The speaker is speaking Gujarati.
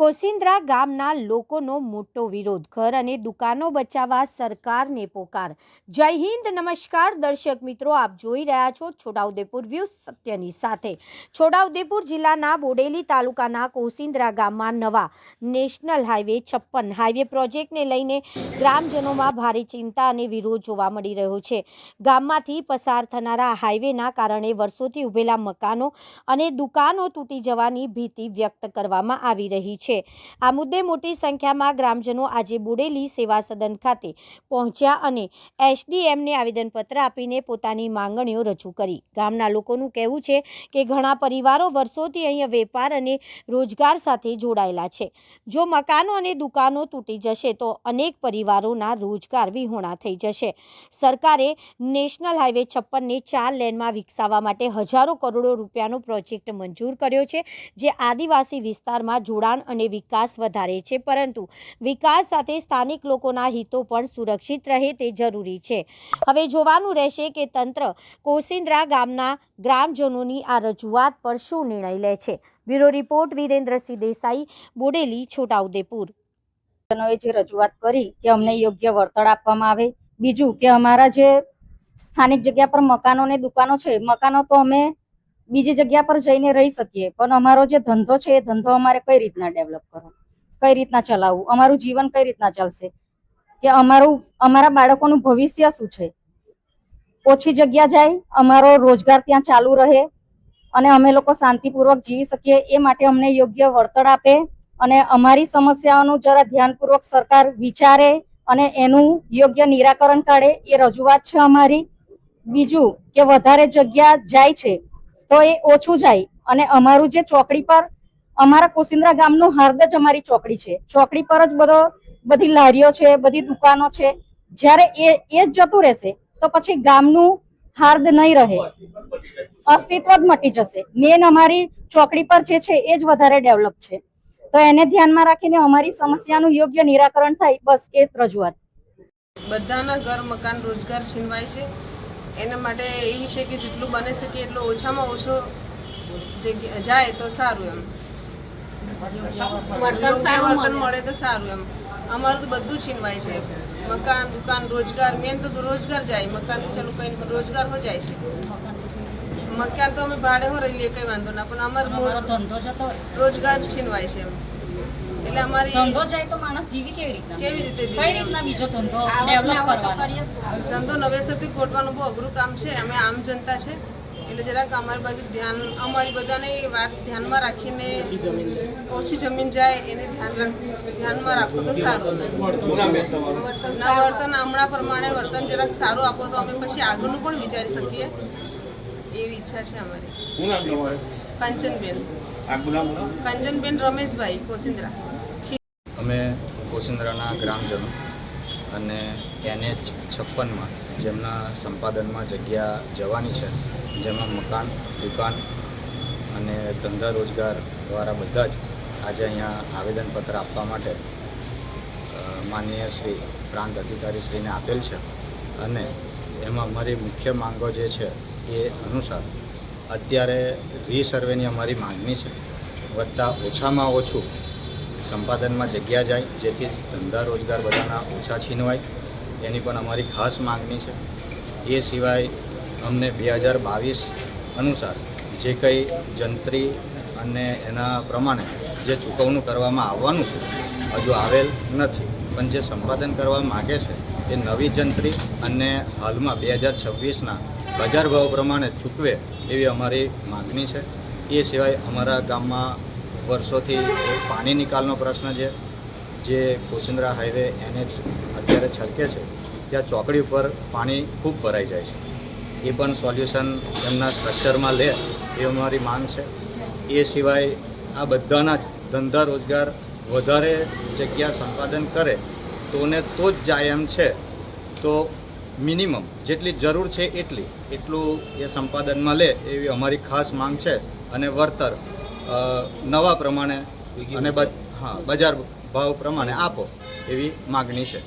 કોસિન્દ્રા ગામના લોકોનો મોટો વિરોધ, ઘર અને દુકાનો બચાવવા સરકારને પોકાર। જય હિન્દ, નમસ્કાર દર્શક મિત્રો, આપ જોઈ રહ્યા છો છોટાઉદેપુર વ્યૂ સત્યની સાથે। છોટાઉદેપુર જિલ્લાના બોડેલી તાલુકાના કોસિન્દ્રા ગામમાં નવા નેશનલ હાઈવે 56 હાઈવે પ્રોજેક્ટને લઈને ગ્રામજનોમાં ભારે ચિંતા અને વિરોધ જોવા મળી રહ્યો છે। ગામમાંથી પસાર થનારા હાઈવેના કારણે વર્ષોથી ઉભેલા મકાનો અને દુકાનો તૂટી જવાની ભીતિ વ્યક્ત કરવામાં આવી રહી છે। આ મુદ્દે મોટી સંખ્યામાં ગ્રામજનો આજે બોડેલી સેવા સદન ખાતે પહોંચ્યા અને એસડીએમને આવેદનપત્ર આપીને પોતાની માંગણીઓ રજૂ કરી। ગામના લોકોનું કહેવું છે કે ઘણા પરિવારો વર્ષોથી અહીંયા વેપાર અને રોજગાર સાથે જોડાયેલા છે। જો મકાનો અને દુકાનો તૂટી જશે તો અનેક પરિવારોના રોજગાર વિહોણા થઈ જશે। સરકારે નેશનલ હાઈવે 56ને 4 લેનમાં વિકસાવવા માટે હજારો કરોડો રૂપિયાનો પ્રોજેક્ટ મંજૂર કર્યો છે, જે આદિવાસી વિસ્તારમાં જોડાણ અને વિકાસ વધારે છે, પરંતુ વિકાસ સાથે સ્થાનિક લોકોના હિતો પણ સુરક્ષિત રહે તે જરૂરી છે। હવે જોવાનું રહેશે કે તંત્ર કોસિન્દ્રા ગામના ગ્રામજનોની આ રજૂઆત પર શું નિર્ણય લે છે। Bureau report Virendrasinh Desai, Bodeli, Chhota Udepur. જે રજૂઆત કરી કે અમને યોગ્ય વળતર આપવામાં આવે, બીજું કે અમારા જે સ્થાનિક જગ્યા પર મકાનો અને દુકાનો છે, મકાનો તો અમે બીજી જગ્યા પર જઈને રહી શકીએ, પણ અમારો જે ધંધો છે એ ધંધો અમારે કઈ રીતના ડેવલપ કરવો, કઈ રીતના ચલાવવું, અમારું જીવન કઈ રીતના ચાલશે, કે અમારા બાળકોનું ભવિષ્ય શું છે। ઓછી જગ્યા જાય, અમારો રોજગાર ત્યાં ચાલુ રહે અને અમે લોકો શાંતિપૂર્વક જીવી શકીએ, એ માટે અમને યોગ્ય વળતર આપે અને અમારી સમસ્યાઓનું જરા ધ્યાનપૂર્વક સરકાર વિચારે અને એનું યોગ્ય નિરાકરણ કાઢે, એ રજૂઆત છે અમારી। બીજું કે વધારે જગ્યા જાય છે તો એ ઓછું જાય અને અમારું જે ચોકડી પર અમારા કોસિન્દ્રા ગામનું હાર્દ જ અમારી ચોકડી છે, ચોકડી પર જ બધી લારીઓ છે, બધી દુકાનો છે। જ્યારે એ જ જતું રહેશે તો પછી ગામનું હાર્દ નહીં રહે, અસ્તિત્વ જ મટી જશે। મેન અમારી ચોકડી પર જે છે એ જ વધારે ડેવલપ છે, તો એને ધ્યાનમાં રાખીને અમારી સમસ્યાનું યોગ્ય નિરાકરણ થાય, બસ એ જ રજૂઆત। બધાના ઘર, મકાન, રોજગાર છીનવાય છે, એના માટે એ છે કે જેટલું બની શકે એટલો ઓછામાં ઓછો જગ્યા જાય તો સારું, એમ વર્તન મળે તો સારું। એમ અમારું તો બધું છીનવાય છે, મકાન, દુકાન, રોજગાર। મેન તો રોજગાર જાય, મકાન ચાલુ કઈ પણ રોજગારમાં જાય છે। મકાન તો અમે ભાડે હો રહી લઈએ, કઈ વાંધો ના, પણ અમારો ધંધો જતો રોજગાર છીનવાય છે, એમ એટલે અમારી ધંધો જાય તો માણસ જીવી કેવી રીતે જીવે, કઈ રીતના બીજો ધંધો ડેવલપ કરવાનો, ધંધો નવેસરથી ગોઠવાનું બહુ અઘરું કામ છે। અમે આમ જનતા છે એટલે જરાક અમારી બાજુ ધ્યાન, અમારી બધાને વાત ધ્યાનમાં રાખીને ઓછી જમીન જાય એને ધ્યાનમાં રાખો તો સારું। ના વર્તન હમણાં પ્રમાણે વર્તન જરાક સારું આપો તો અમે પછી આગળનું પણ વિચારી શકીએ, એવી ઈચ્છા છે અમારી। કંચનબેન રમેશભાઈ, કોસિન્દ્રા। અમે કોસિન્દ્રાના ગ્રામજનો અને NH 56માં જેમના સંપાદનમાં જગ્યા જવાની છે, જેમાં મકાન, દુકાન અને ધંધા રોજગારવાળા બધા જ આજે અહીંયા આવેદનપત્ર આપવા માટે માનનીય શ્રી પ્રાંત અધિકારી શ્રીને આપેલ છે। અને એમાં અમારી મુખ્ય માંગો જે છે એ અનુસાર અત્યારે રીસર્વેની અમારી માંગણી છે, વત્તા ઓછામાં ઓછું સંપાદનમાં જગ્યા જાય, જેથી ધંધા રોજગાર બધાના ઓછા છીનવાય, એની પણ અમારી ખાસ માંગણી છે। એ સિવાય અમને 2022 અનુસાર જે કંઈ જંત્રી અને એના પ્રમાણે જે ચૂકવણું કરવામાં આવવાનું છે હજુ આવેલ નથી, પણ જે સંપાદન કરવા માગે છે એ નવી જંત્રી અને હાલમાં 2026ના બજાર ભાવ પ્રમાણે ચૂકવે એવી અમારી માગણી છે। એ સિવાય અમારા ગામમાં વર્ષોથી પાણી નિકાલનો પ્રશ્ન છે, જે કોસિન્દ્રા હાઈવે NH અત્યારે છલકે છે ત્યાં ચોકડી ઉપર પાણી ખૂબ ભરાઈ જાય છે, એ પણ સોલ્યુશન એમના સ્ટ્રક્ચરમાં લે એ અમારી માંગ છે। એ સિવાય આ બધાના જ ધંધા રોજગાર વધારે જગ્યા સંપાદન કરે તો જ જાય એમ છે, તો મિનિમમ જેટલી જરૂર છે એટલું એ સંપાદનમાં લે એવી અમારી ખાસ માંગ છે। અને વળતર નવા પ્રમાણે અને બજાર ભાવ પ્રમાણે આપો એવી માગણી છે.